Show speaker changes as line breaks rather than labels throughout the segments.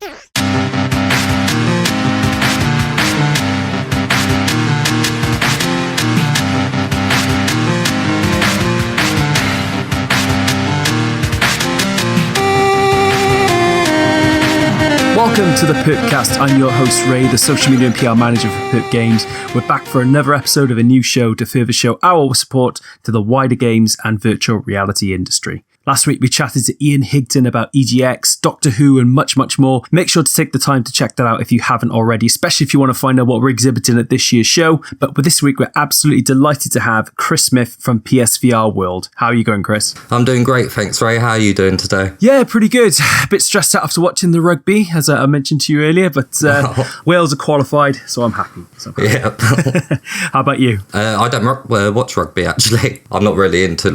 Welcome to the PerpCast. I'm your host, Ray, the social media and PR manager for Perp Games. We're back for another episode of a new show to further show our support to the wider games and virtual reality industry. Last week, we chatted to Ian Higdon about EGX, Doctor Who, and much, much more. Make sure to take the time to check that out if you haven't already, especially if you want to find out what we're exhibiting at this year's show. But with this week, we're absolutely delighted to have Chris Smith from PSVR World. How are you going, Chris?
I'm doing great, thanks, Ray. How are you doing today?
Yeah, pretty good. A bit stressed out after watching the rugby, as I mentioned to you earlier, but Wales are qualified, so I'm happy.
Yeah.
How about you?
I don't watch rugby, actually. I'm not really into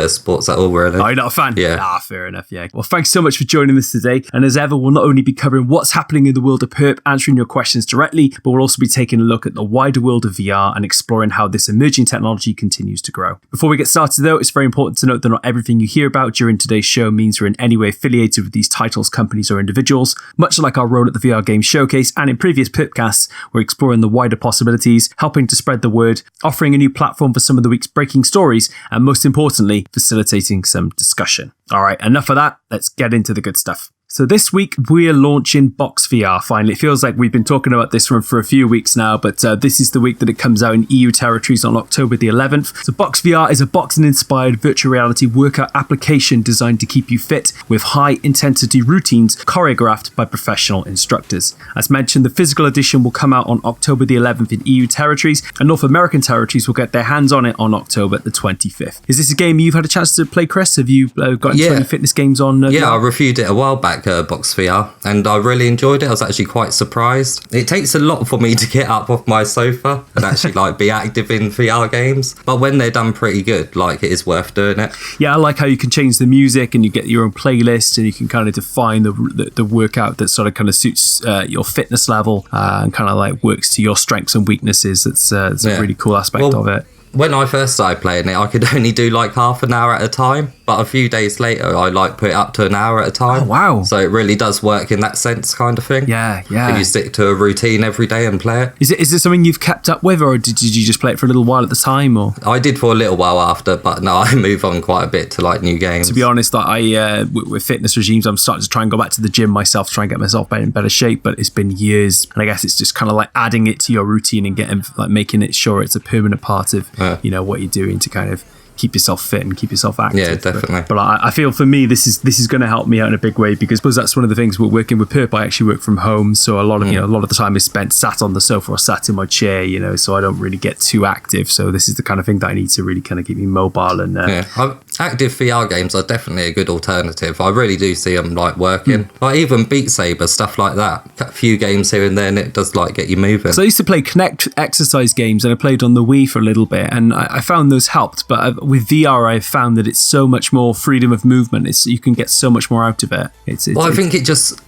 sports at all, really.
Are you not a fan?
Yeah.
Fair enough, yeah. Well, thanks so much for joining us today. And as ever, we'll not only be covering what's happening in the world of Perp, answering your questions directly, but we'll also be taking a look at the wider world of VR and exploring how this emerging technology continues to grow. Before we get started, though, it's very important to note that not everything you hear about during today's show means we're in any way affiliated with these titles, companies, or individuals. Much like our role at the VR Game Showcase and in previous PerpCasts, we're exploring the wider possibilities, helping to spread the word, offering a new platform for some of the week's breaking stories, and most importantly, facilitating some discussion. All right, enough of that. Let's get into the good stuff. So this week, we're launching Box VR. Finally, it feels like we've been talking about this one for a few weeks now, but this is the week that it comes out in EU territories on October the 11th. So Box VR is a boxing-inspired virtual reality workout application designed to keep you fit with high-intensity routines choreographed by professional instructors. As mentioned, the physical edition will come out on October the 11th in EU territories, and North American territories will get their hands on it on October the 25th. Is this a game you've had a chance to play, Chris? Have you got into any fitness games on?
I reviewed it a while back. Box VR, and I really enjoyed it. I was actually quite surprised. It takes a lot for me to get up off my sofa and actually be active in VR games, but when they're done pretty good, it is worth doing it.
Yeah, I like how you can change the music and you get your own playlist and you can kind of define the workout that sort of kind of suits your fitness level and kind of works to your strengths and weaknesses. It's a really cool aspect of it.
When I first started playing it, I could only do half an hour at a time, but a few days later, I put it up to an hour at a time.
Oh, wow.
So it really does work in that sense, kind of thing.
Yeah.
If you stick to a routine every day and play it.
Is it something you've kept up with, or did you just play it for a little while at the time? Or
I did for a little while after, but no, I move on quite a bit to new games.
To be honest, with fitness regimes, I'm starting to try and go back to the gym myself to try and get myself in better shape, but it's been years, and I guess it's just kind of adding it to your routine and getting making it sure it's a permanent part of what you're doing to kind of keep yourself fit and keep yourself active.
Yeah, definitely.
But I feel for me, this is going to help me out in a big way, because that's one of the things we're working with Perp. I actually work from home, so a lot of the time is spent sat on the sofa or sat in my chair, so I don't really get too active. So this is the kind of thing that I need to really kind of keep me mobile and
active VR games are definitely a good alternative. I really do see them working. Even Beat Saber, stuff like that. A few games here and there, and it does get you moving.
So I used to play Kinect exercise games, and I played on the Wii for a little bit, and I found those helped. But with VR, I've found that it's so much more freedom of movement. You can get so much more out of it.
I think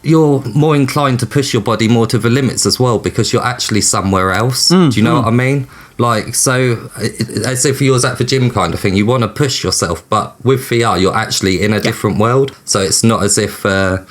you're more inclined to push your body more to the limits as well, because you're actually somewhere else. Do you know what I mean? So as if you was at the gym kind of thing, you want to push yourself, but with VR, you're actually in a different world. So it's not as if,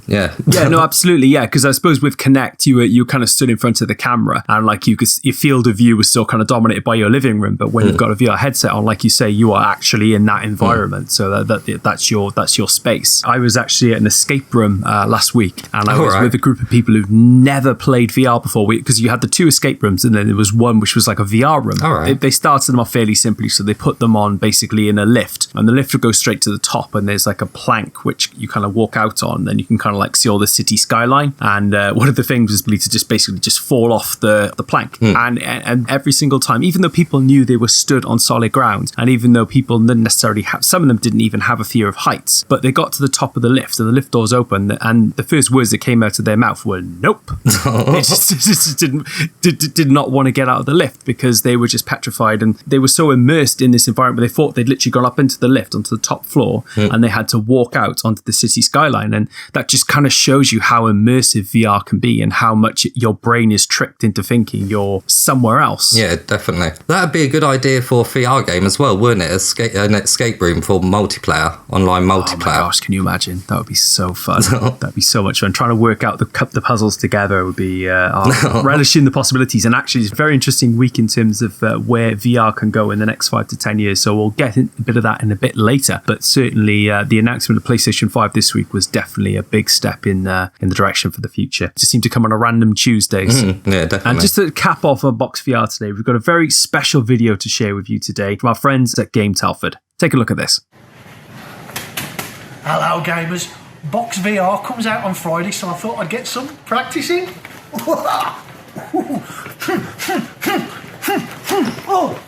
Yeah,
no, absolutely, yeah. Because I suppose with Kinect, you kind of stood in front of the camera, and your field of view was still kind of dominated by your living room. But when you've got a VR headset on, like you say, you are actually in that environment. So that's your space. I was actually at an escape room last week, and I was with a group of people who've never played VR before, because you had the two escape rooms, and then there was one which was like a VR room.
All right.
They started them off fairly simply, so they put them on basically in a lift, and the lift would go straight to the top, and there's a plank which you kind of walk out on, then you can kind of see all the city skyline. And one of the things was to just basically just fall off the plank, and every single time, even though people knew they were stood on solid ground, and even though people didn't necessarily some of them didn't even have a fear of heights, but they got to the top of the lift, and the lift doors open, and the first words that came out of their mouth were nope. They just did not want to get out of the lift, because they were just petrified, and they were so immersed in this environment, they thought they'd literally gone up into the lift onto the top floor, and they had to walk out onto the city skyline. And that just kind of shows you how immersive VR can be and how much your brain is tricked into thinking you're somewhere else.
Yeah, definitely. That'd be a good idea for a VR game as well, wouldn't it? An escape room for multiplayer, online multiplayer.
Oh my gosh, can you imagine? That would be so fun. That'd be so much fun. Trying to work out the puzzles together would be relishing the possibilities. And actually, it's a very interesting week in terms of where VR can go in the next 5 to 10 years. So we'll get a bit of that in a bit later. But certainly, the announcement of PlayStation 5 this week was definitely a big step in the direction for the future. It just seemed to come on a random Tuesdays.
Yeah, definitely.
And just to cap off on Box VR today, we've got a very special video to share with you today from our friends at Game Telford. Take a look at this.
Hello gamers, Box VR comes out on Friday, so I thought I'd get some practicing. Oh.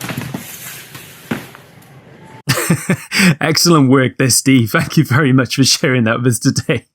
Excellent work there, Steve. Thank you very much for sharing that with us today.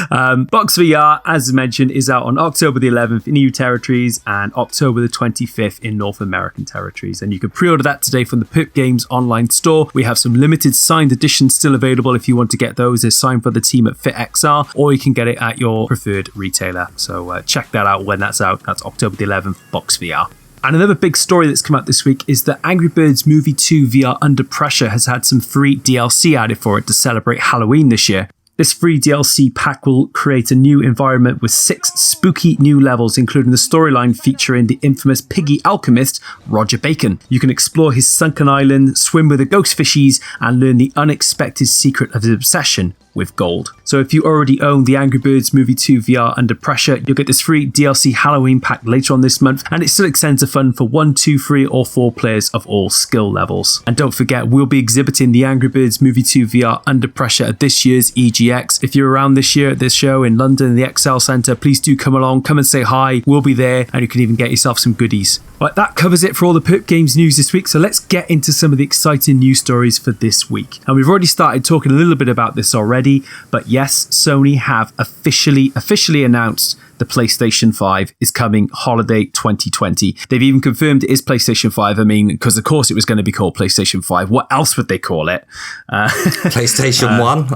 Box VR, as mentioned, is out on October the 11th in EU territories and October the 25th in North American territories. And you can pre-order that today from the Perp Games online store. We have some limited signed editions still available if you want to get those. They're signed by the team at FitXR, or you can get it at your preferred retailer. So check that out when that's out. That's October the 11th, Box VR. And another big story that's come out this week is that Angry Birds Movie 2 VR Under Pressure has had some free DLC added for it to celebrate Halloween this year. This free DLC pack will create a new environment with 6 spooky new levels, including the storyline featuring the infamous piggy alchemist, Roger Bacon. You can explore his sunken island, swim with the ghost fishies, and learn the unexpected secret of his obsession with gold. So if you already own the Angry Birds Movie 2 VR Under Pressure, you'll get this free DLC Halloween pack later on this month, and it still extends the fun for 1, 2, 3 or 4 players of all skill levels. And don't forget, we'll be exhibiting the Angry Birds Movie 2 VR Under Pressure at this year's EGX. If you're around this year at this show in London, in the XL Centre, please do come along, come and say hi. We'll be there, and you can even get yourself some goodies. Right, that covers it for all the Perp Games news this week, so let's get into some of the exciting news stories for this week. And we've already started talking a little bit about this already, but yes, Sony have officially announced the PlayStation 5 is coming holiday 2020. They've even confirmed it is PlayStation 5. I mean, because of course it was going to be called PlayStation 5. What else would they call it?
PlayStation 1?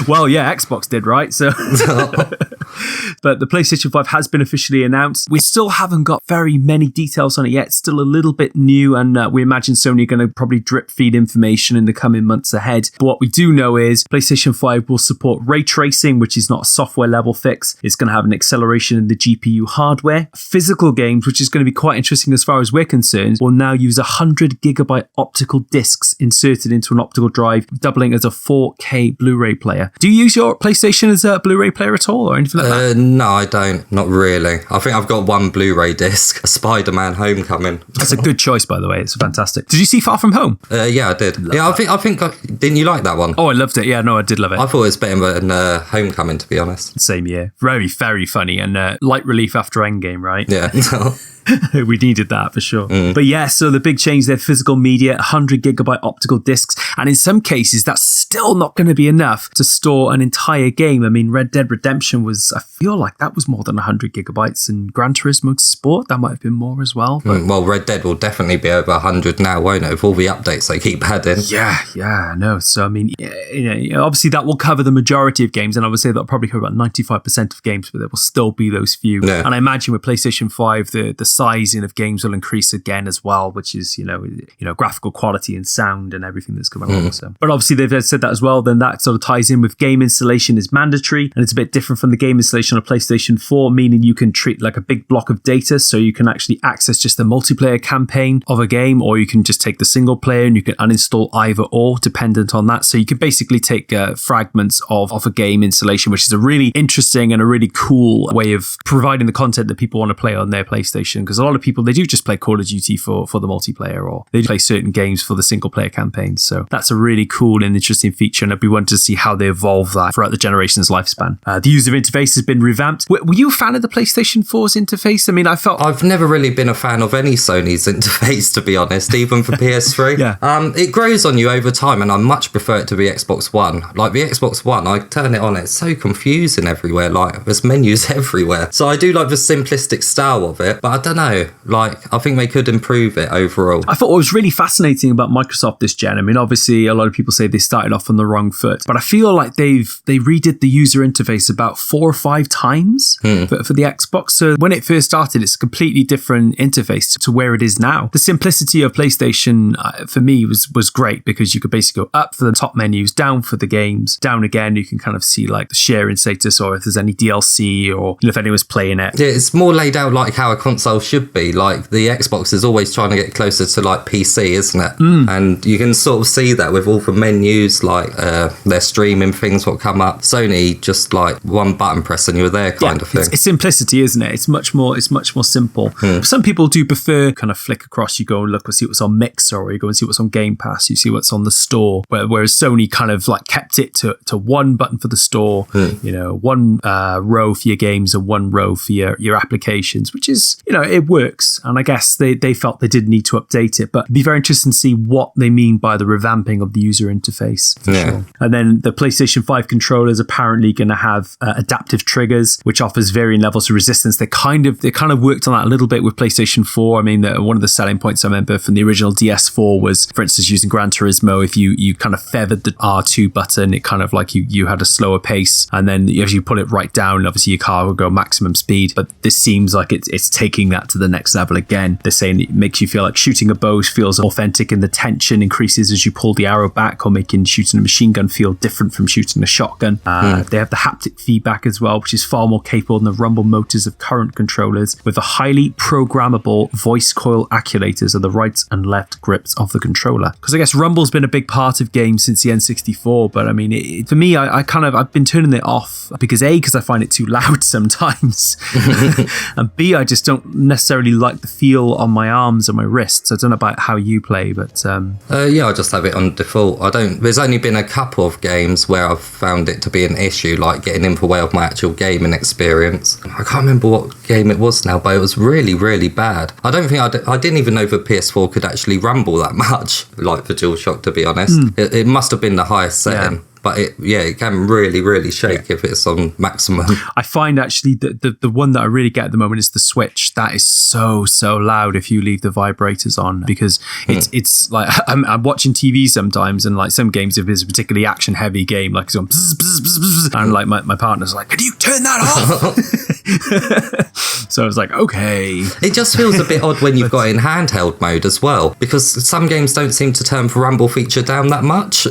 Well, yeah, Xbox did, right? So, but the PlayStation 5 has been officially announced. We still haven't got very many details on it yet. It's still a little bit new, and we imagine Sony are going to probably drip feed information in the coming months ahead. But what we do know is PlayStation 5 will support ray tracing, which is not a software level fix. It's going to have an acceleration in the GPU hardware. Physical games, which is going to be quite interesting as far as we're concerned, will now use 100 gigabyte optical discs inserted into an optical drive, doubling as a 4K Blu-ray player. Do you use your PlayStation as a Blu-ray player at all, or anything like that?
No, I don't. Not really. I think I've got one Blu-ray disc, a Spider-Man Homecoming.
That's a good choice, by the way. It's fantastic. Did you see Far From Home?
Yeah, I did. I think didn't you like that one?
Oh, I loved it. Yeah, no, I did love it.
I thought it was better than Homecoming, to be honest.
Same year. Very, very funny, and light relief after Endgame, right?
Yeah.
We needed that for sure. But yeah, so the big change there, physical media, 100 gigabyte optical discs. And in some cases, that's still not going to be enough to store an entire game. I mean, Red Dead Redemption was, I feel like that was more than 100 gigabytes. And Gran Turismo Sport, that might have been more as well.
Well, Red Dead will definitely be over 100 now, won't it? With all the updates they keep adding.
Yeah, no. So, I mean, obviously that will cover the majority of games. And I would say that'll probably cover about 95% of games, but there will still be those few.
Yeah.
And I imagine with PlayStation 5, the sizing of games will increase again as well, which is, graphical quality and sound and everything that's coming along. So. But obviously they've said that as well, then that sort of ties in with game installation is mandatory, and it's a bit different from the game installation on a PlayStation 4, meaning you can treat like a big block of data, so you can actually access just the multiplayer campaign of a game, or you can just take the single player and you can uninstall either or, dependent on that. So you can basically take fragments of a game installation, which is a really interesting and a really cool way of providing the content that people want to play on their PlayStation, because a lot of people, they do just play Call of Duty for the multiplayer, or they play certain games for the single player campaigns. So that's a really cool and interesting feature, and I'd be wanting to see how they evolve that throughout the generation's lifespan. The user interface has been revamped. Were you a fan of the PlayStation 4's interface? I mean, I've never
really been a fan of any Sony's interface, to be honest, even for PS3.
Yeah.
It grows on you over time, and I much prefer it to the Xbox One. Like the Xbox One, I turn it on, it's so confusing everywhere, like there's menus everywhere. So I do like the simplistic style of it, but I don't don't know. Like, I think they could improve it overall.
I thought what was really fascinating about Microsoft this gen, I mean, obviously a lot of people say they started off on the wrong foot, but I feel like they redid the user interface about 4 or 5 times for the Xbox. So when it first started, it's a completely different interface to where it is now. The simplicity of PlayStation for me was great, because you could basically go up for the top menus, down for the games, down again, you can kind of see like the sharing status, or if there's any DLC, or if anyone's playing it.
Yeah, it's more laid out like how a console should be. Like, the Xbox is always trying to get closer to like PC, isn't it? And you can sort of see that with all the menus, like their streaming things what come up. Sony just like one button press and you're there kind of thing.
It's simplicity, isn't it? It's much more simple. Some people do prefer kind of flick across, you go and look and see what's on Mixer, or you go and see what's on Game Pass, you see what's on the store, whereas Sony kind of like kept it to one button for the store, you know, one row for your games and one row for your applications, which is, you know, it works. And I guess they felt they did need to update it, but it'd be very interesting to see what they mean by the revamping of the user interface. Sure. And then the PlayStation 5 controller is apparently going to have adaptive triggers, which offers varying levels of resistance. They kind of worked on that a little bit with PlayStation 4. I mean, one of the selling points I remember from the original DS4 was, for instance, using Gran Turismo, if you kind of feathered the R2 button, it kind of like you had a slower pace, and then as you pull it right down, obviously your car will go maximum speed. But this seems like it's taking that to the next level again. They're saying it makes you feel like shooting a bow feels authentic, and the tension increases as you pull the arrow back, or making shooting a machine gun feel different from shooting a shotgun. They have the haptic feedback as well, which is far more capable than the rumble motors of current controllers, with the highly programmable voice coil actuators of the right and left grips of the controller. Because I guess rumble's been a big part of games since the N64, but I mean, for me, I've been turning it off because I find it too loud sometimes, and B, I just don't necessarily like the feel on my arms and my wrists. I don't know about how you play, but
I just have it on default. There's only been a couple of games where I've found it to be an issue, like getting in the way of my actual gaming experience. I can't remember what game it was now, but it was really, really bad. I don't think I didn't even know the PS4 could actually rumble that much, like the DualShock, to be honest. It must have been the highest setting. But it can really, really shake if it's on maximum. I
find actually that the one that I really get at the moment is the Switch. That is so loud if you leave the vibrators on, because it's like I'm watching TV sometimes, and like some games, if it's a particularly action heavy game, like it's on bzz, bzz, bzz, bzz, and like my partner's like, "Can you turn that off?" So I was like, okay.
It just feels a bit odd when you've got it in handheld mode as well, because some games don't seem to turn the rumble feature down that much.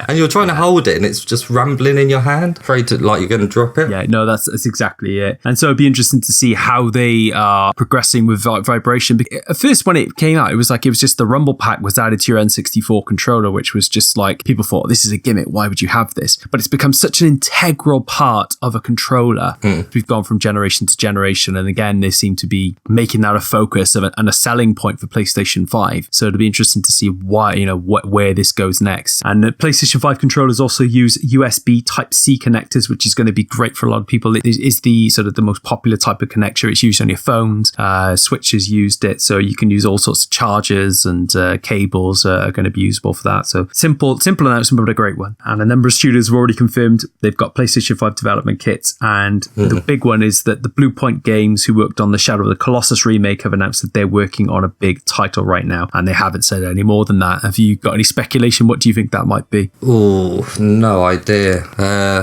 And you're trying to hold it and it's just rumbling in your hand, afraid to, like, you're going to drop it.
Yeah, no, that's exactly it. And so it'd be interesting to see how they are progressing with vibration. At first, when it came out, it was just the rumble pack was added to your N64 controller, which was just like, people thought, this is a gimmick, why would you have this? But it's become such an integral part of a controller. We've gone from generation to generation, and again, they seem to be making that a focus and a selling point for PlayStation 5. So it'll be interesting to see why, where this goes next. And the PlayStation 5 controllers also use USB Type-C connectors, which is going to be great for a lot of people. It is the sort of the most popular type of connector. It's used on your phones. Switch has used it, so you can use all sorts of chargers, and cables are going to be usable for that. So simple announcement, but a great one. And a number of studios have already confirmed they've got PlayStation 5 development kits. And the big one is that the Blue Point Games, who worked on the Shadow of the Colossus remake, have announced that they're working on a big title right now, and they haven't said any more than that. Have you got any speculation? What do you think that might be?
Oh, no idea.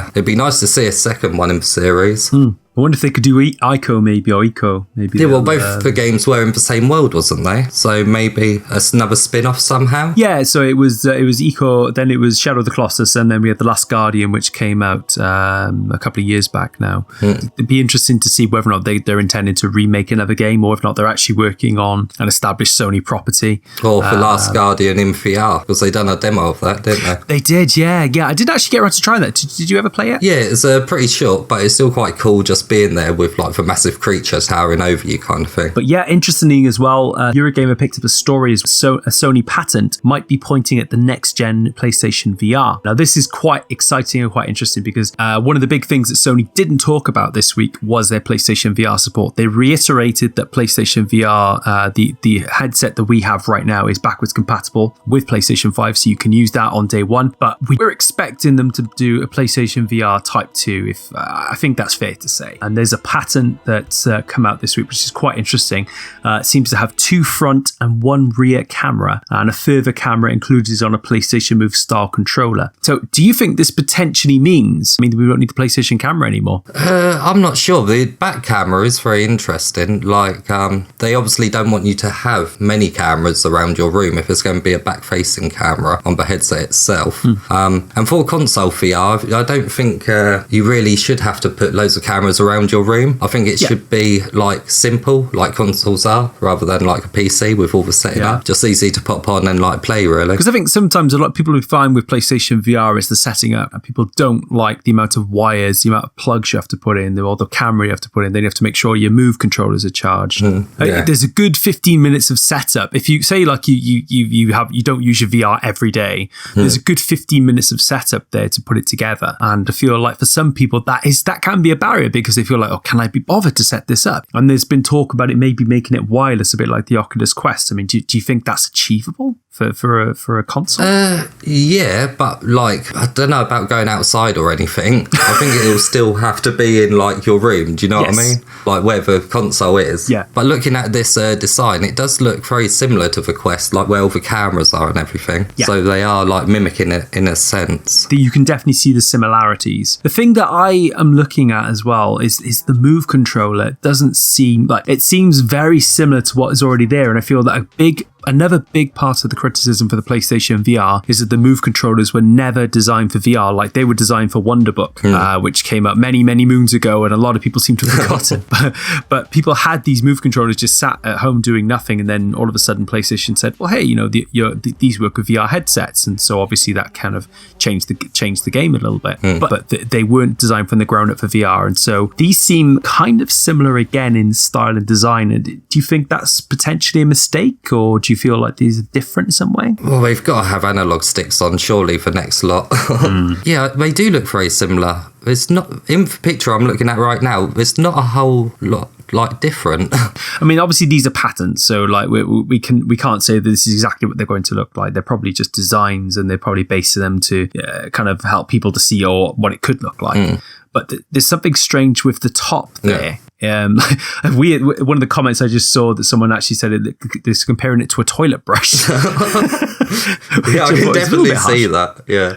It'd be nice to see a second one in the series.
I wonder if they could do Ico maybe, or Eco maybe.
Yeah, well, both the games were in the same world, wasn't they? So maybe another spin-off somehow?
Yeah, so it was Eco, then it was Shadow of the Colossus, and then we had The Last Guardian, which came out a couple of years back now. It'd be interesting to see whether or not they're intending to remake another game, or if not they're actually working on an established Sony property.
Or The Last Guardian in VR, because they done a demo of that, didn't they?
They did, yeah. I did actually get around to trying that. Did you ever play it?
Yeah, it's pretty short, but it's still quite cool just being there with like the massive creatures towering over you kind of thing.
But yeah, interestingly as well, Eurogamer picked up a story as a Sony patent might be pointing at the next gen PlayStation VR. Now this is quite exciting and quite interesting, because one of the big things that Sony didn't talk about this week was their PlayStation VR support. They reiterated that PlayStation VR, the headset that we have right now, is backwards compatible with PlayStation 5, so you can use that on day one. But we're expecting them to do a PlayStation VR Type 2, if I think that's fair to say. say. And there's a patent that's come out this week, which is quite interesting. It seems to have 2 front and 1 rear camera, and a further camera included on a PlayStation Move style controller. So do you think this potentially means, we don't need the PlayStation camera anymore?
I'm not sure. The back camera is very interesting. Like, they obviously don't want you to have many cameras around your room if it's going to be a back-facing camera on the headset itself. And for console VR, I don't think you really should have to put loads of cameras around your room. I think it should be like simple, like consoles are, rather than like a PC with all the setting up. Just easy to pop on and like play, really.
Because I think sometimes a lot of people who find with PlayStation VR is the setting up, and people don't like the amount of wires, the amount of plugs you have to put in, or the camera you have to put in. Then you have to make sure your Move controllers are charged. There's a good 15 minutes of setup. If you say like you don't use your VR every day, there's a good 15 minutes of setup there to put it together. And I feel like for some people that can be a barrier, because they feel like, oh, can I be bothered to set this up? And there's been talk about it maybe making it wireless, a bit like the Oculus Quest. Do you think that's achievable for a console?
Yeah, but like, I don't know about going outside or anything. I think it'll still have to be in like your room. Do you know what I mean? Like where the console is. Yeah. But looking at this design, it does look very similar to the Quest, like where all the cameras are and everything. Yeah. So they are like mimicking it in a sense.
You can definitely see the similarities. The thing that I am looking at as well is the Move controller. It doesn't seem like, it seems very similar to what is already there, and I feel that another big part of the criticism for the PlayStation VR is that the Move controllers were never designed for VR. Like, they were designed for Wonderbook, which came up many, many moons ago, and a lot of people seem to have forgotten. But people had these Move controllers just sat at home doing nothing, and then all of a sudden PlayStation said, well, hey, these work with VR headsets, and so obviously that kind of changed the game a little bit. But they weren't designed from the ground up for VR, and so these seem kind of similar again in style and design. And do you think that's potentially a mistake, or do you feel like these are different in some way?
Well, they've got to have analog sticks on, surely, for next lot. Yeah, they do look very similar. It's not, in the picture I'm looking at right now, it's not a whole lot like different.
Obviously these are patents, so like we can't say that this is exactly what they're going to look like. They're probably just designs, and they're probably basing them to kind of help people to see or what it could look like. But there's something strange with the top there. One of the comments I just saw that someone actually said they're comparing it to a toilet brush.
Yeah, I can definitely see that. Yeah.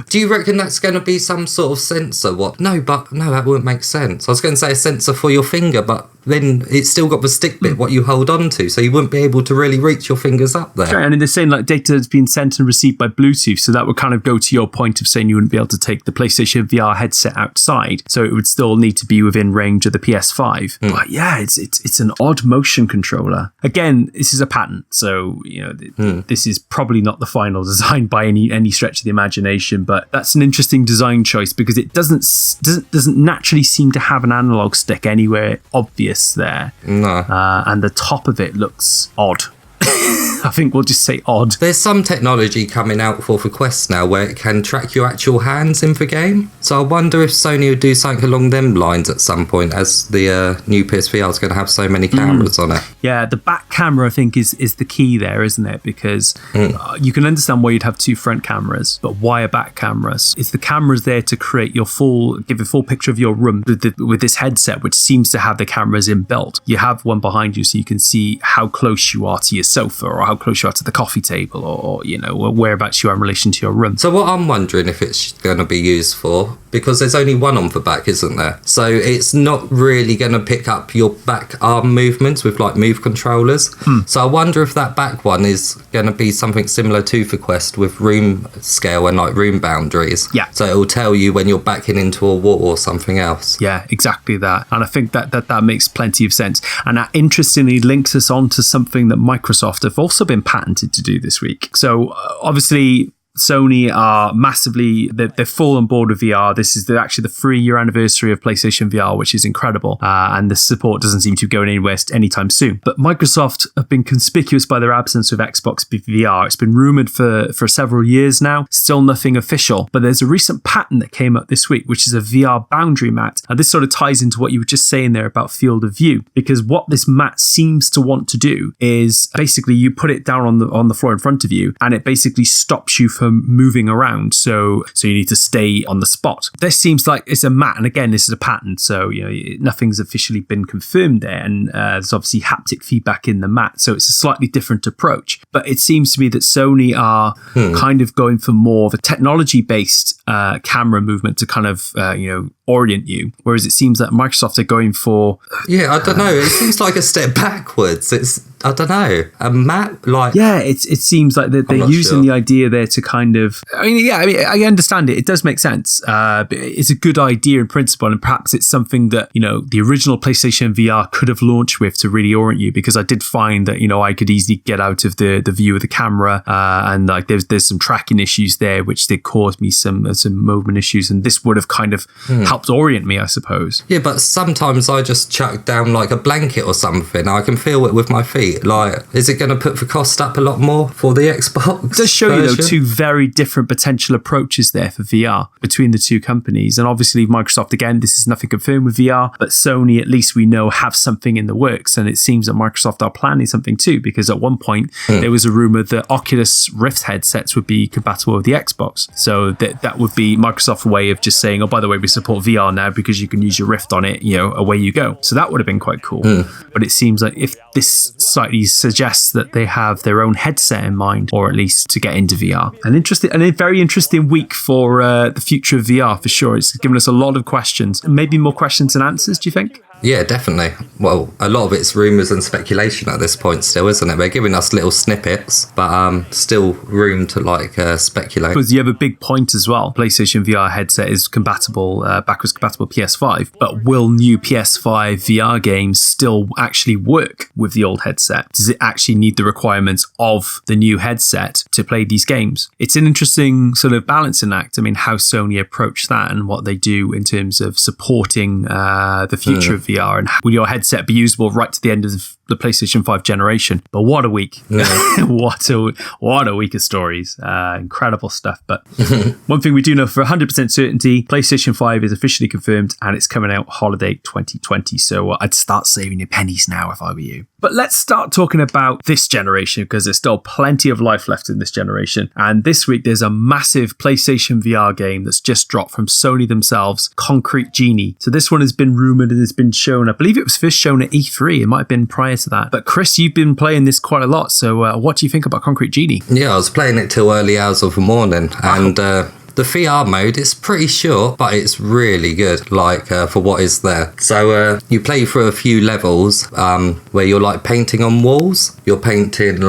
Do you reckon that's going to be some sort of sensor? No, that wouldn't make sense. I was going to say a sensor for your finger, but then it's still got the stick bit, what you hold on to, so you wouldn't be able to really reach your fingers up there.
Sure, and they're saying like data has been sent and received by Bluetooth, so that would kind of go to your point of saying you wouldn't be able to take the PlayStation VR headset outside, so it would still need to be within range of the PS5. But yeah, it's an odd motion controller. Again, this is a patent, so this is probably not the final design by any stretch of the imagination, but that's an interesting design choice because it doesn't naturally seem to have an analog stick anywhere obvious there.
No.
And the top of it looks odd. I think we'll just say odd.
There's some technology coming out for the Quest now where it can track your actual hands in the game. So I wonder if Sony would do something along them lines at some point, as the new PSVR is going to have so many cameras on it. Yeah,
the back camera I think is the key there, isn't it? Because you can understand why you'd have 2 front cameras, but why a back camera? Is the cameras there to create give a full picture of your room with this headset, which seems to have the cameras inbuilt. You have one behind you so you can see how close you are to your sofa, or how close you are to the coffee table, or whereabouts you are in relation to your room.
So what I'm wondering if it's going to be used for, because there's only one on the back, isn't there? So it's not really going to pick up your back arm movements with like Move controllers. So I wonder if that back one is going to be something similar to the Quest with room scale and like room boundaries.
Yeah.
So it will tell you when you're backing into a wall or something else.
Yeah, exactly that. And I think that makes plenty of sense. And that interestingly links us on to something that Microsoft have also been patented to do this week. So obviously Sony are massively, they're full on board with VR. This is actually the 3-year anniversary of PlayStation VR, which is incredible. And the support doesn't seem to be going anywhere anytime soon. But Microsoft have been conspicuous by their absence of Xbox VR. It's been rumored for several years now, still nothing official. But there's a recent patent that came up this week, which is a VR boundary mat. And this sort of ties into what you were just saying there about field of view, because what this mat seems to want to do is basically you put it down on the floor in front of you, and it basically stops you from ever moving around, so you need to stay on the spot. This seems like it's a mat, and again, this is a patent, so nothing's officially been confirmed there, and there's obviously haptic feedback in the mat, so it's a slightly different approach. But it seems to me that Sony are kind of going for more of a technology-based camera movement to kind of orient you, whereas it seems that Microsoft are going for
I don't know, it seems like a step backwards. It's, I don't know, a map, like...
Yeah, it seems like they're using the idea there to kind of... I understand it. It does make sense. It's a good idea in principle, and perhaps it's something that, the original PlayStation VR could have launched with to really orient you, because I did find that, I could easily get out of the view of the camera, and like there's some tracking issues there, which did cause me some movement issues, and this would have kind of helped orient me, I suppose.
Yeah, but sometimes I just chuck down like a blanket or something. I can feel it with my feet. Like, is it going to put the cost up a lot more for the Xbox?
It does show you, though, two very different potential approaches there for VR between the two companies. And obviously, Microsoft, again, this is nothing confirmed with VR, but Sony, at least we know, have something in the works. And it seems that Microsoft are planning something too, because at one point, there was a rumor that Oculus Rift headsets would be compatible with the Xbox. So that would be Microsoft's way of just saying, oh, by the way, we support VR now because you can use your Rift on it, away you go. So that would have been quite cool. But it seems like if this slightly suggests that they have their own headset in mind, or at least to get into VR. A very interesting week for the future of VR, for sure. It's given us a lot of questions, maybe more questions than answers, do you think?
Yeah, definitely. Well, a lot of it's rumours and speculation at this point still, isn't it? They're giving us little snippets, but still room to speculate.
Because you have a big point as well. PlayStation VR headset is compatible, backwards compatible PS5, but will new PS5 VR games still actually work with the old headset? Does it actually need the requirements of the new headset to play these games? It's an interesting sort of balancing act. I mean, how Sony approach that and what they do in terms of supporting the future of VR, and will your headset be usable right to the end of the PlayStation 5 generation? But what a week. what a week of stories. Incredible stuff. But one thing we do know for 100% certainty, PlayStation 5 is officially confirmed, and it's coming out holiday 2020. So I'd start saving your pennies now if I were you. But let's start talking about this generation, because there's still plenty of life left in this generation. And this week, there's a massive PlayStation VR game that's just dropped from Sony themselves, Concrete Genie. So this one has been rumoured and has been shown. I believe it was first shown at E3. It might have been prior to that. But Chris, you've been playing this quite a lot. So what do you think about Concrete Genie?
Yeah, I was playing it till early hours of the morning. And the VR mode is pretty short, but it's really good, for what is there. So you play through a few levels where you're painting on walls. You're painting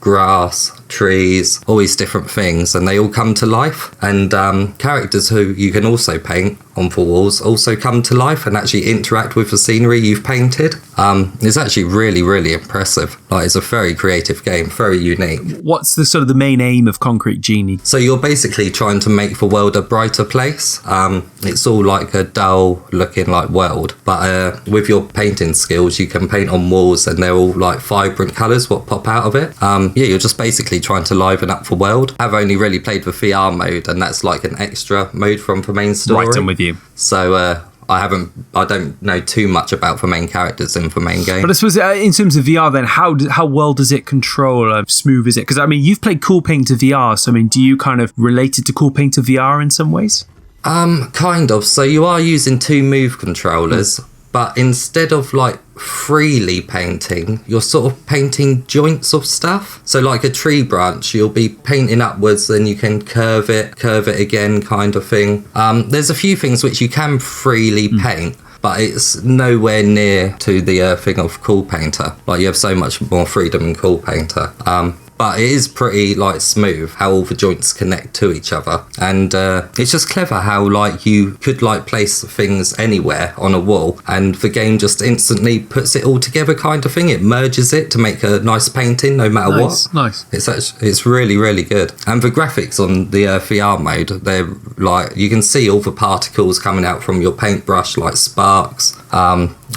grass, trees, all these different things, and they all come to life. And characters who you can also paint on the walls also come to life and actually interact with the scenery you've painted. It's actually really, really impressive. It's a very creative game, very unique.
What's the sort of the main aim of Concrete Genie?
So you're basically trying to make the world a brighter place. It's all like a dull looking world, but with your painting skills, you can paint on walls and they're all vibrant colours what pop out of it. You're just basically trying to liven up the world. I've only really played the VR mode, and that's an extra mode from the main story.
Right, I'm with you.
So I don't know too much about the main characters in the main game.
But I suppose in terms of VR then, how well does it control? Smooth is it? Because you've played Cool Paint to VR, so do you kind of relate it to Cool Paint to VR in some ways?
Kind of. So you are using two Move controllers, but instead of freely painting, you're sort of painting joints of stuff. So a tree branch, you'll be painting upwards, then you can curve it again, kind of thing. There's a few things which you can freely paint, but it's nowhere near to the thing of Cool Painter. You have so much more freedom in Cool Painter. But it is pretty smooth how all the joints connect to each other, and it's just clever how you could place things anywhere on a wall, and the game just instantly puts it all together, kind of thing. It merges it to make a nice painting, no matter what. Nice. It's really, really good, and the graphics on the VR mode, they're you can see all the particles coming out from your paintbrush, sparks.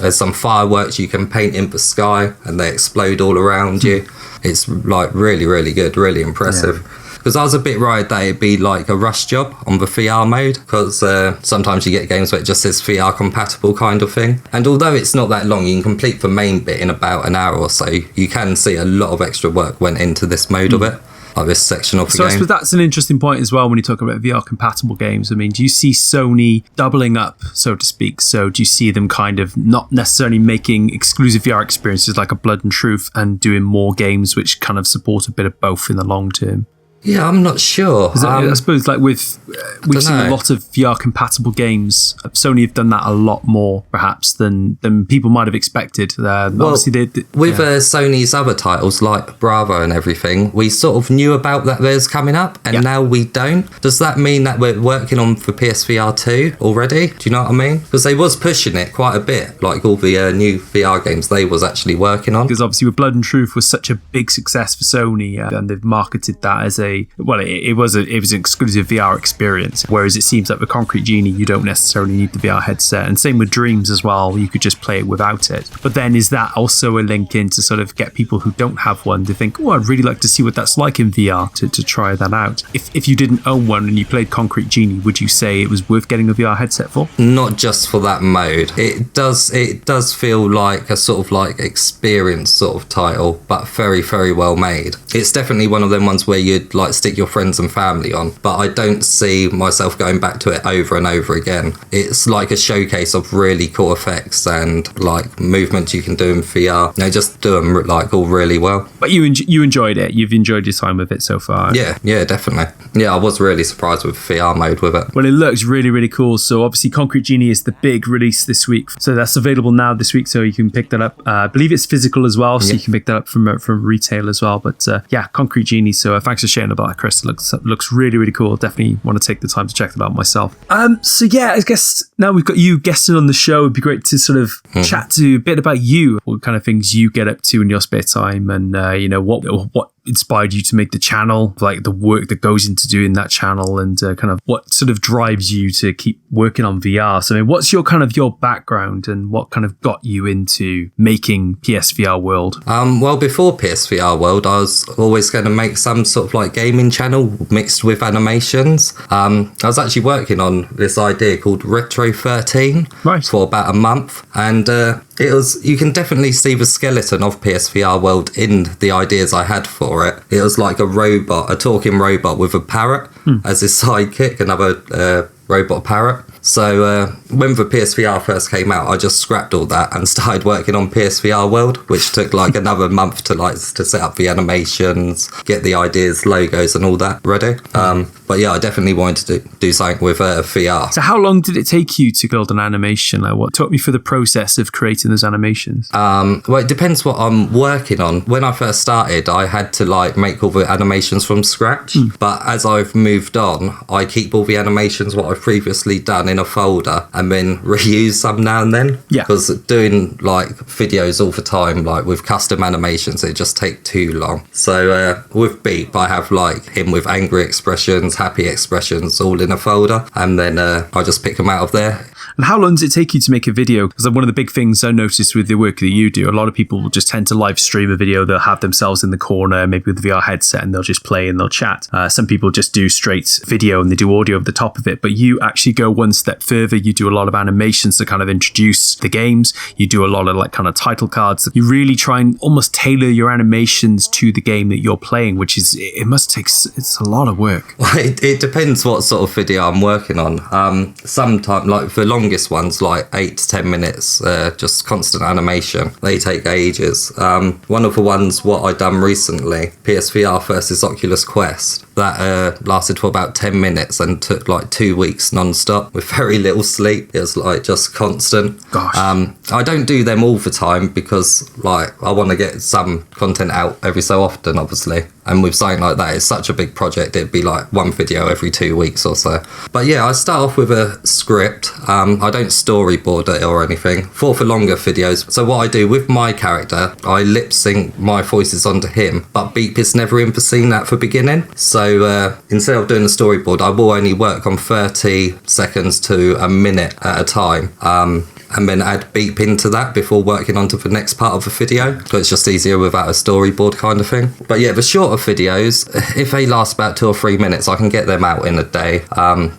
There's some fireworks you can paint in the sky, and they explode all around you. It's really, really good, really impressive. Because I was a bit worried that it'd be a rush job on the VR mode, because sometimes you get games where it just says VR compatible kind of thing. And although it's not that long, you can complete the main bit in about an hour or so. You can see a lot of extra work went into this mode of it. this section of the
So I
game.
suppose that's an interesting point as well when you talk about VR compatible games. I mean, do you see Sony doubling up, so to speak? So do you see them kind of not necessarily making exclusive VR experiences like a Blood and Truth and doing more games which kind of support a bit of both in the long term?
Yeah, I'm not sure.
I suppose like we've seen a lot of VR compatible games. Sony have done that a lot more perhaps than people might have expected. Obviously,
with Sony's other titles like Bravo and everything, we sort of knew about that there's coming up, and now we don't. Does that mean that we're working on for PSVR 2 already? Do you know what I mean? Because they was pushing it quite a bit, like all the new VR games they was actually working on.
Because obviously with Blood and Truth was such a big success for Sony, and they've marketed that as it was an exclusive VR experience, whereas it seems like with Concrete Genie you don't necessarily need the VR headset, and same with Dreams as well, you could just play it without it. But then is that also a link in to sort of get people who don't have one to think, oh, I'd really like to see what that's like in VR, to try that out? If you didn't own one and you played Concrete Genie, would you say it was worth getting a VR headset for?
Not just for that mode. It does feel like a sort of like experience sort of title, but very, very well made. It's definitely one of them ones where you'd like stick your friends and family on, but I don't see myself going back to it over and over again. It's like a showcase of really cool effects and like movements you can do in VR. They just do them like all really well.
But you enjoyed it. You've enjoyed your time with it so far.
Yeah, definitely. Yeah, I was really surprised with VR mode with it.
Well, it looks really, really cool. So obviously Concrete Genie is the big release this week. So that's available now this week, so you can pick that up. I believe it's physical as well, so you can pick that up from retail as well. But Concrete Genie. So thanks for sharing about that, Chris. It looks really, really cool. Definitely want to take the time to check that out myself. So yeah, I guess now we've got you guesting on the show, it'd be great to sort of chat to a bit about you, what kind of things you get up to in your spare time, and what inspired you to make the channel, like the work that goes into doing that channel, and kind of what sort of drives you to keep working on VR. So I mean, what's your background, and what kind of got you into making PSVR World?
Well, before PSVR World, I was always going to make some sort of like gaming channel mixed with animations. I was actually working on this idea called Retro 13 for about a month, and it was, you can definitely see the skeleton of PSVR World in the ideas I had for it. It was like a talking robot with a parrot as his sidekick, another robot parrot. So when the PSVR first came out, I just scrapped all that and started working on PSVR World, which took like another month to set up the animations, get the ideas, logos and all that ready. But yeah, I definitely wanted to do something with VR.
So how long did it take you to build an animation? Like, what took me through the process of creating those animations?
Well, it depends what I'm working on. When I first started, I had to like make all the animations from scratch. But as I've moved on, I keep all the animations what I've previously done in a folder and then reuse some now and then. Yeah. Because doing like videos all the time, like with custom animations, it just take too long. So with Beep, I have like him with angry expressions, happy expressions, all in a folder, and then I just pick them out of there.
And how long does it take you to make a video? Because one of the big things I noticed with the work that you do, a lot of people will just tend to live stream a video. They'll have themselves in the corner, maybe with the VR headset, and they'll just play and they'll chat. Some people just do straight video and they do audio over the top of it. But you actually go one step further. You do a lot of animations to kind of introduce the games. You do a lot of like kind of title cards. You really try and almost tailor your animations to the game that you're playing, which is, it's a lot of work.
It depends what sort of video I'm working on. Sometimes, like the longest ones, like 8 to 10 minutes, just constant animation, they take ages. One of the ones what I done recently, PSVR versus Oculus Quest, that lasted for about 10 minutes and took like 2 weeks non-stop with very little sleep. It was like just constant.
Gosh.
I don't do them all the time because like I want to get some content out every so often, obviously. And with something like that, it's such a big project, it'd be like one video every 2 weeks or so. But yeah, I start off with a script. I don't storyboard it or anything for longer videos. So what I do with my character, I lip sync my voices onto him, but Beep is never in the scene at the beginning. So instead of doing a storyboard, I will only work on 30 seconds to a minute at a time. and then add beep into that before working onto the next part of the video. So it's just easier without a storyboard kind of thing. But yeah, the shorter videos, if they last about 2 or 3 minutes, I can get them out in a day,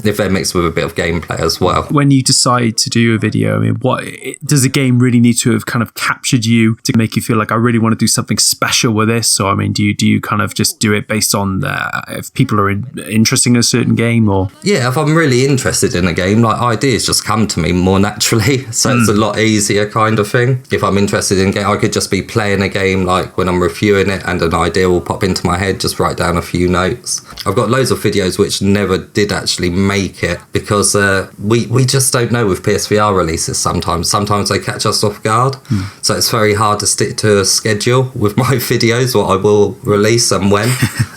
if they're mixed with a bit of gameplay as well.
When you decide to do a video, I mean, what does the game really need to have kind of captured you to make you feel like I really want to do something special with this? Or I mean, do you kind of just do it based on if people are interested in a certain game? Or
yeah, if I'm really interested in a game, like ideas just come to me more naturally, so it's a lot easier kind of thing. If I'm interested in a game, I could just be playing a game like when I'm reviewing it and an idea will pop into my head, just write down a few notes. I've got loads of videos which never did actually make it because we just don't know with PSVR releases sometimes they catch us off guard, so it's very hard to stick to a schedule with my videos, what I will release and when,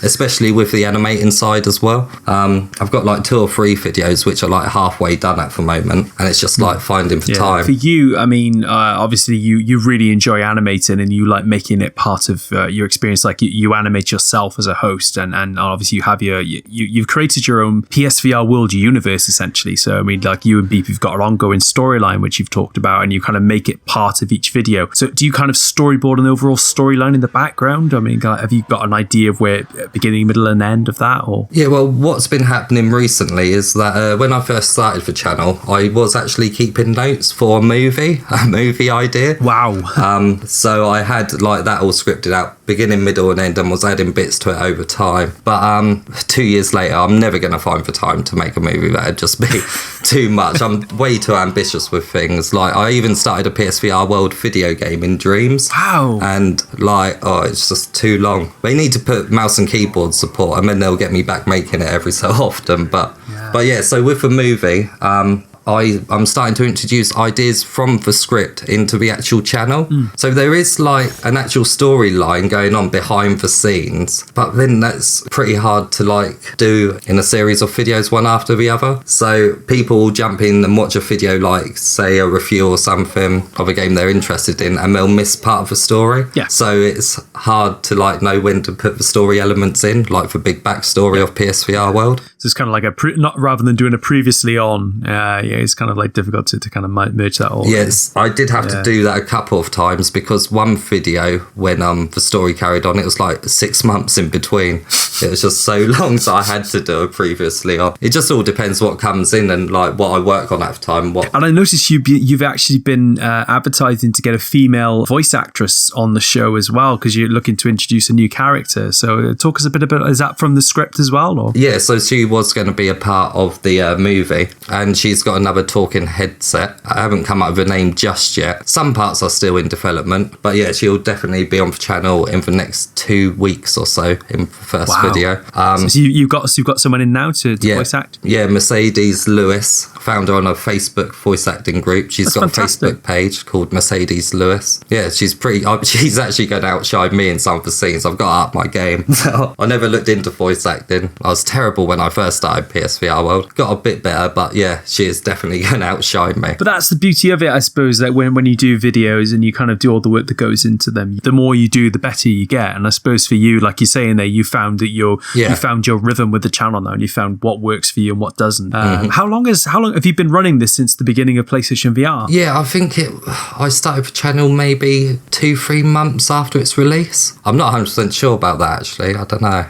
especially with the animating side as well. I've got like 2 or 3 videos which are like halfway done at the moment, and it's just like finding the time.
For you, I mean, obviously you really enjoy animating and you like making it part of your experience. Like you animate yourself as a host, and obviously you have you've created your own PSVR world universe essentially. So I mean, like you and Beep, you've got an ongoing storyline which you've talked about, and you kind of make it part of each video. So do you kind of storyboard an overall storyline in the background? I mean, have you got an idea of where beginning, middle and end of that? Or
yeah, well, what's been happening recently is that when I first started the channel, I was actually keeping notes for a movie idea.
Wow.
So I had like that all scripted out, beginning, middle and end, and was adding bits to it over time. But 2 years later, I'm never going to find the time to make a movie. That'd just be too much. I'm way too ambitious with things. Like I even started a PSVR world video game in dreams.
Wow.
And like, it's just too long. They need to put mouse and keyboard support, and then they'll get me back making it every so often. But yeah, so with the movie, I'm starting to introduce ideas from the script into the actual channel. So there is like an actual storyline going on behind the scenes, but then that's pretty hard to like do in a series of videos one after the other. So people will jump in and watch a video, like say a review or something of a game they're interested in, and they'll miss part of the story.
Yeah.
So it's hard to like know when to put the story elements in, like the big backstory of PSVR world.
So it's kind of like not rather than doing a previously on. It's kind of like difficult to kind of merge that all.
Yes, I did have to do that a couple of times because one video, when the story carried on, it was like 6 months in between. It was just so long, so I had to do it previously on. It just all depends what comes in and like what I work on at the time.
And I noticed you've actually been advertising to get a female voice actress on the show as well, because you're looking to introduce a new character. So talk us a bit about, is that from the script as well? Or?
Yeah, so she was going to be a part of the movie, and she's got another talking headset. I haven't come up with a name just yet. Some parts are still in development, but yeah, she'll definitely be on the channel in the next 2 weeks or so in the first video.
So you've got someone in now to voice act?
Yeah, Mercedes Lewis, found her on a Facebook voice acting group. She's got fantastic. A Facebook page called Mercedes Lewis. Yeah, she's she's actually going to outshine me in some of the scenes. I've got to up my game. I never looked into voice acting. I was terrible when I first started PSVR World. Got a bit better, but yeah, she is definitely going to outshine me.
But that's the beauty of it, I suppose, that when you do videos and you kind of do all the work that goes into them, the more you do, the better you get. And I suppose for you, like you're saying there, you found that you found your rhythm with the channel now, and you found what works for you and what doesn't. How long have you been running this since the beginning of PlayStation VR?
Yeah, I think I started the channel maybe 2-3 months after its release. I'm not 100% sure about that, actually. I don't know.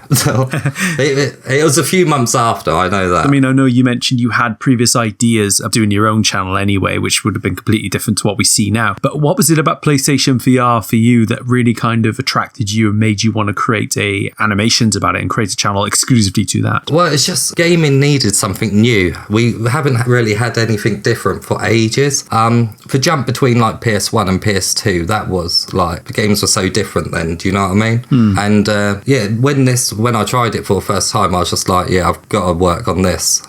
It was a few months after, I know that.
I mean, I know you mentioned you had previous ideas of doing your own channel anyway, which would have been completely different to what we see now. But what was it about PlayStation VR for you that really kind of attracted you and made you want to create animations about it and create a channel exclusively to that?
Well, it's just gaming needed something new. We haven't really had anything different for ages. The jump between like PS1 and PS2, that was like, the games were so different then, do you know what I mean? And when I tried it for the first time, I was just like, yeah, I've got to work on this.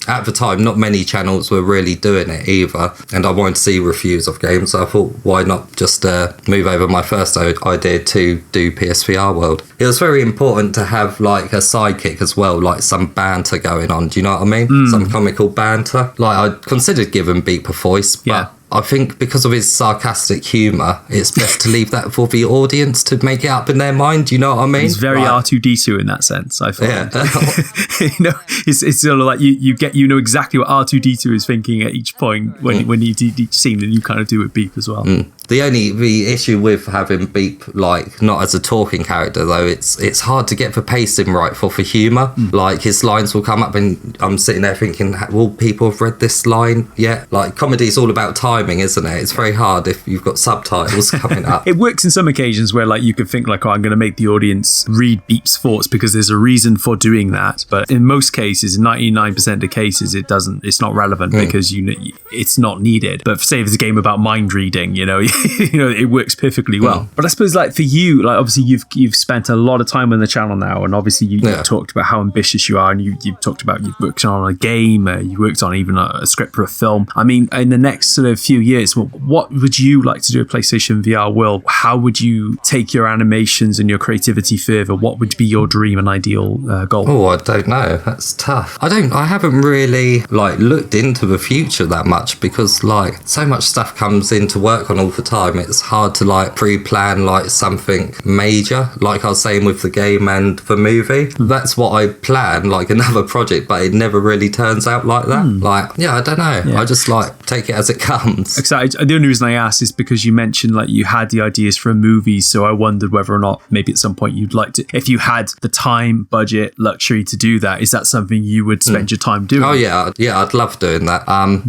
At the time, not many channels were really doing it either, and I wanted to see reviews of games, so I thought, why not just move over my first idea to do PSVR World. It was very important to have like a sidekick as well, like some banter going on, do you know what I mean? Some comical banter. Like I considered giving Beep a voice, but I think because of his sarcastic humour, it's best to leave that for the audience to make it up in their mind. You know what I mean?
He's very R2D2 in that sense, I find.
Yeah.
It's sort of like you know exactly what R2D2 is thinking at each point when you do each scene, and you kind of do with Beep as well.
The issue with having Beep, like, not as a talking character, though, it's hard to get the pacing right for humour. Like, his lines will come up and I'm sitting there thinking, will people have read this line yet? Like, comedy is all about timing, isn't it? It's very hard if you've got subtitles coming up.
It works in some occasions where, like, you can think, like, I'm going to make the audience read Beep's thoughts because there's a reason for doing that. But in most cases, 99% of the cases, it's not relevant because it's not needed. But say if it's a game about mind reading, it works perfectly well. But I suppose, like, for you, like, obviously you've spent a lot of time on the channel now, and obviously you've talked about how ambitious you are, and you've talked about you've worked on a game, you worked on even a script for a film. I mean, in the next sort of few years, what would you like to do at PlayStation VR world? How would you take your animations and your creativity further? What would be your dream and ideal goal?
Oh, I don't know. That's tough. I haven't really, like, looked into the future that much because, like, so much stuff comes into work on all the time. It's hard to, like, pre-plan, like, something major, like I was saying with the game and the movie. That's what I plan, like, another project, but it never really turns out like that. Like, I don't know. I just, like, take it as it comes.
Exactly. The only reason I asked is because you mentioned, like, you had the ideas for a movie, so I wondered whether or not maybe at some point you'd like to, if you had the time, budget, luxury to do that, is that something you would spend your time doing?
Oh yeah, I'd love doing that.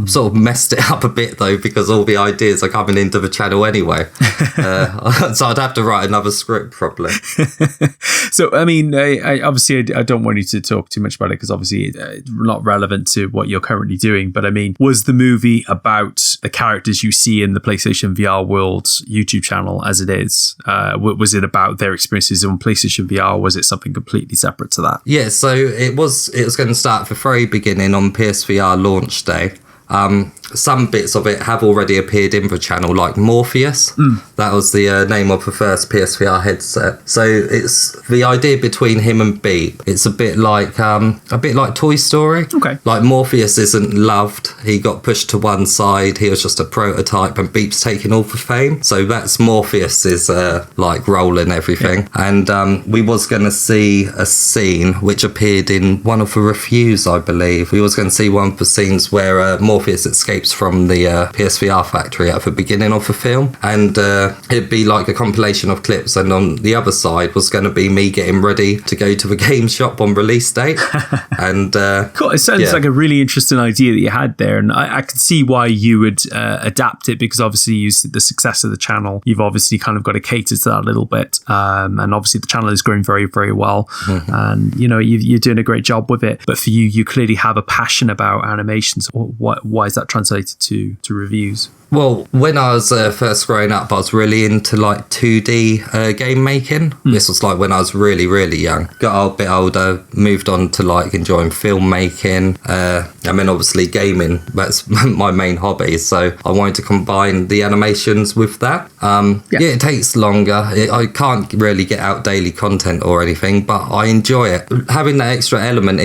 Sort of messed it up a bit though because all the ideas are coming into the channel anyway. So I'd have to write another script probably.
So I mean, I obviously I don't want you to talk too much about it because obviously it's not relevant to what you're currently doing. But I mean, was the movie about the characters you see in the PlayStation VR World YouTube channel as it is? Was it about their experiences on PlayStation VR, or was it something completely separate to that?
Yeah, so it was going to start at the very beginning on PSVR launch day. Some bits of it have already appeared in the channel, like Morpheus. That was the name of the first PSVR headset. So it's the idea between him and Beep. It's a bit like Toy Story. Okay. Like Morpheus isn't loved. He got pushed to one side. He was just a prototype, and Beep's taking all the fame. So that's Morpheus's like role in everything. Yeah. And we was going to see a scene which appeared in one of the reviews, I believe. We was going to see one of the scenes where Morpheus escapes from the PSVR factory at the beginning of the film, and it'd be like a compilation of clips, and on the other side was going to be me getting ready to go to the game shop on release date. And
cool. It sounds like a really interesting idea that you had there, and I can see why you would adapt it, because obviously you see the success of the channel, you've obviously kind of got to cater to that a little bit, and obviously the channel is growing very, very well, and you're doing a great job with it. But for you clearly have a passion about animations. Why is that translated to reviews?
Well, when I was first growing up, I was really into like 2D game making. This was like when I was really, really young. Got a bit older, moved on to like enjoying filmmaking. I mean, obviously gaming, that's my main hobby. So I wanted to combine the animations with that. It takes longer. I can't really get out daily content or anything, but I enjoy it. Having that extra element,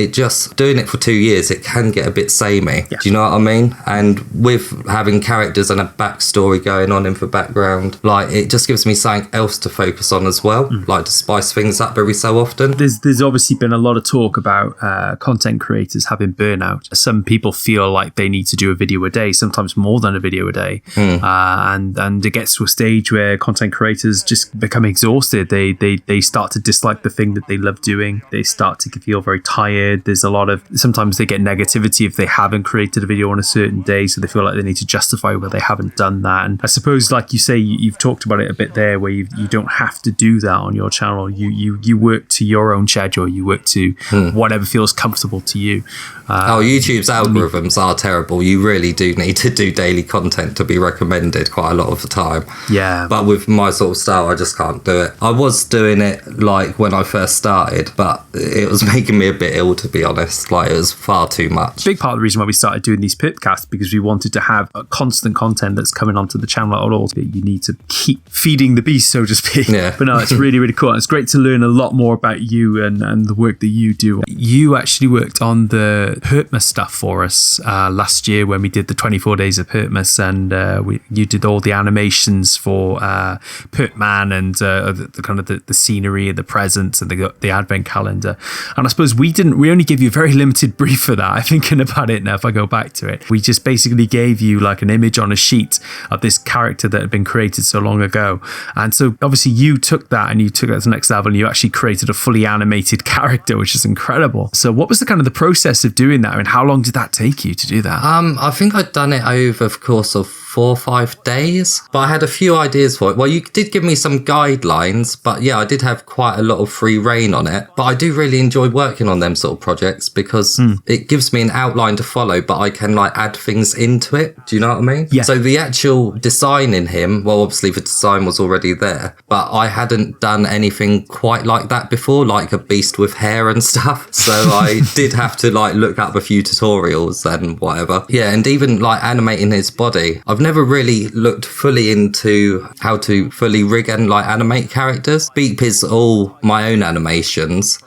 doing it for 2 years, it can get a bit samey. Yeah. Do you know what I mean? And with having characters and a backstory going on in the background, like, it just gives me something else to focus on as well, like to spice things up every so often.
There's obviously been a lot of talk about content creators having burnout. Some people feel like they need to do a video a day, sometimes more than a video a day, and it gets to a stage where content creators just become exhausted. They start to dislike the thing that they love doing. They start to feel very tired. Sometimes they get negativity if they haven't created a video on a certain day, so they feel like they need to justify where they haven't done that. And I suppose, like you say, you've talked about it a bit there, where you don't have to do that on your channel. You work to your own schedule. You work to whatever feels comfortable to you.
YouTube's algorithms are terrible. You really do need to do daily content to be recommended quite a lot of the time. Yeah. But with my sort of style, I just can't do it. I was doing it like when I first started, but it was making me a bit ill, to be honest. Like, it was far too much.
Big part of the reason why we started doing these PerpCasts, because we wanted to have a constant content content that's coming onto the channel at all. You need to keep feeding the beast, so to speak.
Yeah.
But no, it's really, really cool. It's great to learn a lot more about you and the work that you do. You actually worked on the Perpmas stuff for us last year when we did the 24 days of Perpmas, and you did all the animations for Perpman and the kind of the scenery and the presents and the advent calendar. And I suppose we only gave you a very limited brief for that. I'm thinking about it now, if I go back to it. We just basically gave you like an image on a sheet of this character that had been created so long ago. And so obviously you took that and you took it to the next level and you actually created a fully animated character, which is incredible. So what was the kind of the process of doing that? I mean, how long did that take you to do that?
I think I'd done it over the course of 4 or 5 days, but I had a few ideas for it. Well, you did give me some guidelines, but yeah, I did have quite a lot of free reign on it. But I do really enjoy working on them sort of projects because it gives me an outline to follow, but I can like add things into it. Do you know what I mean?
Yeah.
So the actual design in him, well, obviously the design was already there, but I hadn't done anything quite like that before, like a beast with hair and stuff. So I did have to like look up a few tutorials and whatever. Yeah, and even like animating his body. I've never really looked fully into how to fully rig and like animate characters. Beep is all my own animations.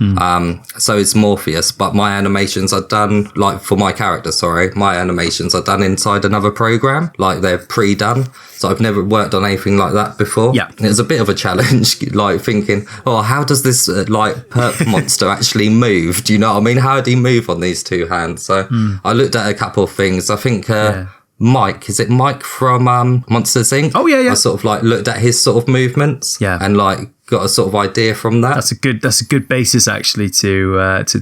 So it's Morpheus, but my animations are done like for my character, my animations are done inside another program, like they're pre-done. So I've never worked on anything like that before.
Yeah.
It was a bit of a challenge, like thinking, oh, how does this like Perp monster actually move? Do you know what I mean? How do he move on these two hands? So I looked at a couple of things. I think Mike, is it Mike from Monsters Inc?
Oh yeah.
I sort of like looked at his sort of movements and like got a sort of idea from that. That's
a good basis actually to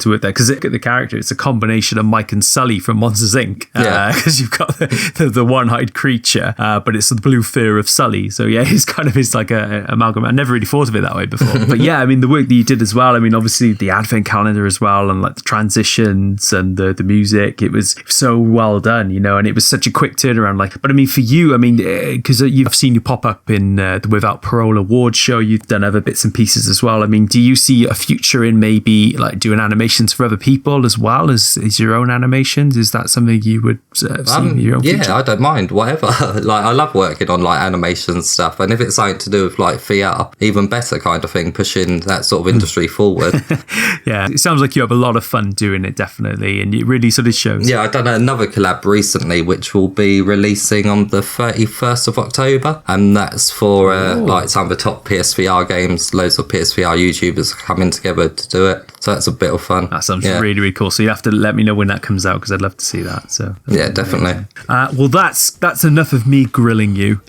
work there, because the character, it's a combination of Mike and Sully from Monsters Inc. Because you've got the one-eyed creature, but it's the blue fur of Sully. So yeah, it's like a amalgam. I never really thought of it that way before. But yeah, I mean the work that you did as well. I mean obviously the advent calendar as well, and like the transitions and the music. It was so well done, you know, and it was such a quick turnaround. Like, but I mean for you, I mean because I've seen you pop up in the Without Parole Awards show. You've done other bits and pieces as well. I mean, do you see a future in maybe like doing animations for other people as well as your own animations? Is that something you would see in your own future?
I don't mind, whatever. Like I love working on like animation stuff, and if it's something to do with like VR, even better kind of thing, pushing that sort of industry forward.
Yeah, it sounds like you have a lot of fun doing it, definitely, and it really sort of shows.
Yeah, I've done another collab recently which will be releasing on the 31st of October, and that's for like some of the top PSVR games. Loads of PSVR YouTubers coming together to do it, so that's a bit of fun.
That sounds really, really cool. So you have to let me know when that comes out, because I'd love to see that. So
yeah, definitely.
Well, that's enough of me grilling you.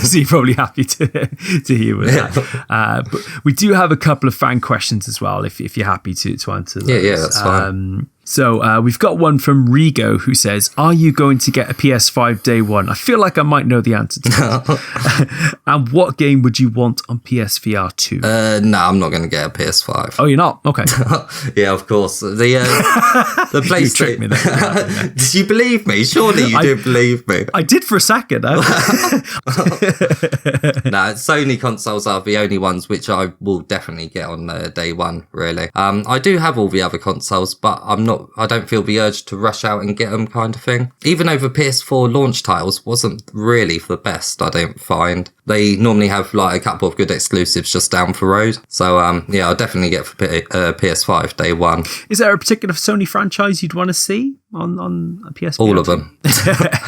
So you're probably happy to hear with that. But we do have a couple of fan questions as well, if you're happy to answer those.
Yeah, that's fine.
So we've got one from Rigo who says, are you going to get a PS5 day one? I feel like I might know the answer to that. And what game would you want on PSVR 2?
No, I'm not going to get a PS5.
Oh, you're not? Okay.
Yeah, of course. The PlayStation.
You tricked me there.
Did you believe me? Surely you did believe me.
I did for a second.
No, Sony consoles are the only ones which I will definitely get on day one, really. I do have all the other consoles, but I don't feel the urge to rush out and get them, kind of thing. Even though the PS4 launch titles wasn't really the best, I don't find. They normally have like a couple of good exclusives just down the road. So yeah, I'll definitely get for PS5 day one.
Is there a particular Sony franchise you'd want to see on a PS4?
All of them.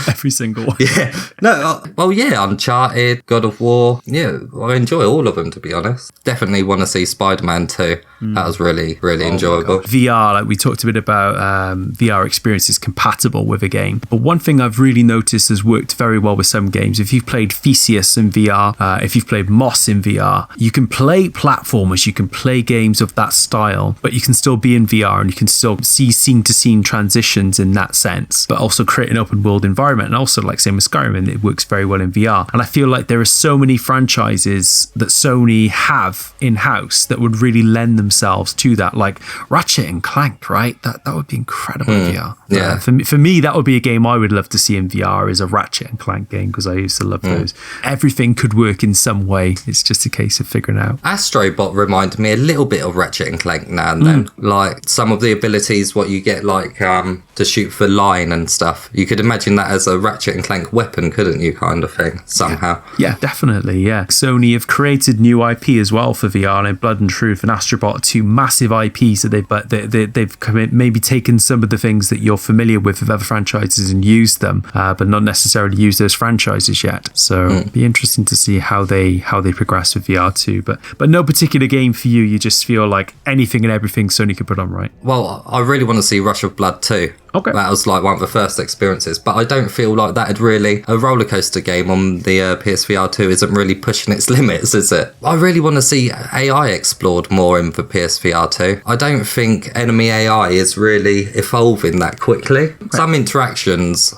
Every single one.
Yeah. No, well, yeah, Uncharted, God of War. Yeah, I enjoy all of them, to be honest. Definitely want to see Spider-Man 2. That was really, really enjoyable.
VR, like we talked a bit about, VR experiences compatible with a game. But one thing I've really noticed has worked very well with some games. If you've played Theseus in VR, if you've played Moss in VR, you can play platformers, you can play games of that style, but you can still be in VR and you can still see scene-to-scene transitions in that sense, but also create an open world environment. And also, like same with Skyrim, it works very well in VR. And I feel like there are so many franchises that Sony have in-house that would really lend themselves to that, like Ratchet and Clank, right? That would be incredible in VR.
Yeah.
For me, that would be a game I would love to see in VR, is a Ratchet and Clank game, because I used to love those. Everything everything could work in some way. It's just a case of figuring out.
Astrobot reminded me a little bit of Ratchet and Clank now and then. Like some of the abilities, what you get, like to shoot for line and stuff. You could imagine that as a Ratchet and Clank weapon, couldn't you, kind of thing, somehow?
Yeah, definitely, yeah. Sony have created new IP as well for VR, and Blood and Truth and Astrobot are two massive IPs that they've maybe taken some of the things that you're familiar with other franchises and used them, but not necessarily used those franchises yet. So it'd be interesting to see how they progress with VR too. But no particular game for you. You just feel like anything and everything Sony could put on, right?
Well, I really want to see Rush of Blood 2.
Okay.
That was like one of the first experiences, but I don't feel like that had really, a roller coaster game on the PSVR 2 isn't really pushing its limits, is it? I really want to see AI explored more in the PSVR 2. I don't think enemy AI is really evolving that quickly. Okay. Some interactions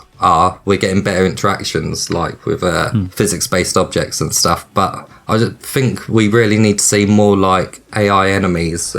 we're getting better interactions, like with physics-based objects and stuff, but I just think we really need to see more like AI enemies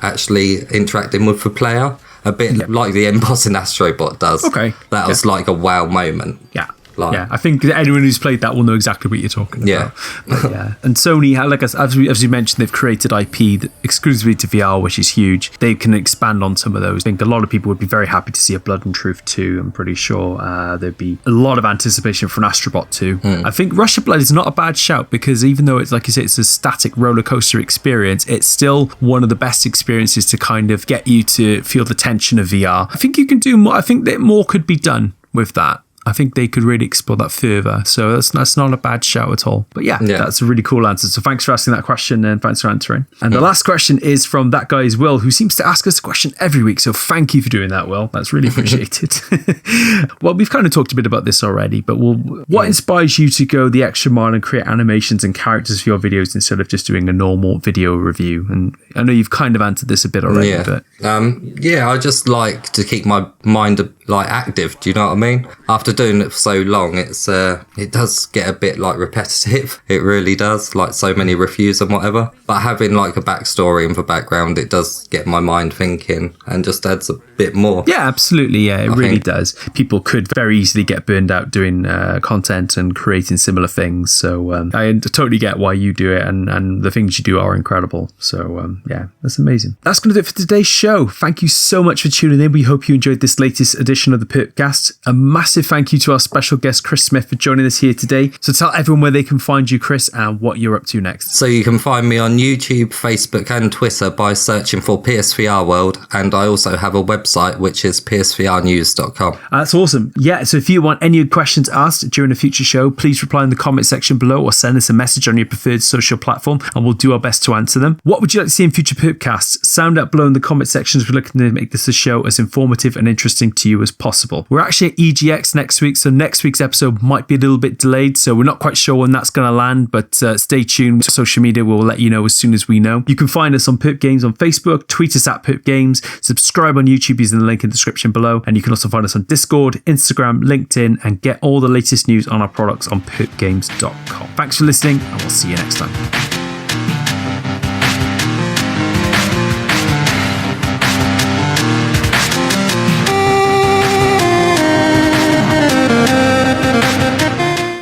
actually interacting with the player. A bit like the end boss in Astrobot does. Okay. That was like a wow moment.
Yeah. I think anyone who's played that will know exactly what you're talking about. Yeah. And Sony, like as you mentioned, they've created IP that exclusively to VR, which is huge. They can expand on some of those. I think a lot of people would be very happy to see a Blood and Truth 2. I'm pretty sure there'd be a lot of anticipation for an Astrobot 2. I think Rush of Blood is not a bad shout, because even though it's, like you say, it's a static roller coaster experience, it's still one of the best experiences to kind of get you to feel the tension of VR. I think you can do more. I think that more could be done with that. I think they could really explore that further. So that's not a bad shout at all. But yeah, that's a really cool answer. So thanks for asking that question and thanks for answering. And the last question is from that guy is Will, who seems to ask us a question every week. So thank you for doing that, Will. That's really appreciated. Well, we've kind of talked a bit about this already, but what inspires you to go the extra mile and create animations and characters for your videos instead of just doing a normal video review? And I know you've kind of answered this a bit already, but
I just like to keep my mind like active. Do you know what I mean? After doing it for so long, it does get a bit like repetitive. It really does, like so many reviews and whatever. But having like a backstory in the background, it does get my mind thinking and just adds a bit more.
Yeah, absolutely. Yeah, it really does. People could very easily get burned out doing content and creating similar things. So I totally get why you do it, and the things you do are incredible. So yeah, that's amazing. That's going to do it for today's show. Thank you so much for tuning in. We hope you enjoyed this latest edition of the PerpCast. A massive thank you to our special guest Chris Smith for joining us here today. So tell everyone where they can find you, Chris, and what you're up to next.
So you can find me on YouTube, Facebook and Twitter by searching for PSVR World, and I also have a website which is psvrnews.com.
That's awesome. Yeah, so if you want any questions asked during a future show, please reply in the comment section below or send us a message on your preferred social platform and we'll do our best to answer them. What would you like to see in future PerpCasts? Sound out below in the comment sections. We're looking to make this a show as informative and interesting to you as possible. We're actually at EGX next week, so next week's episode might be a little bit delayed, so we're not quite sure when that's going to land, but stay tuned. Social media will let you know as soon as we know. You can find us on Perp Games on Facebook, tweet us at Perp Games, subscribe on YouTube using the link in the description below, and you can also find us on Discord, Instagram, LinkedIn, and get all the latest news on our products on perpgames.com. Thanks for listening, and we'll see you next time.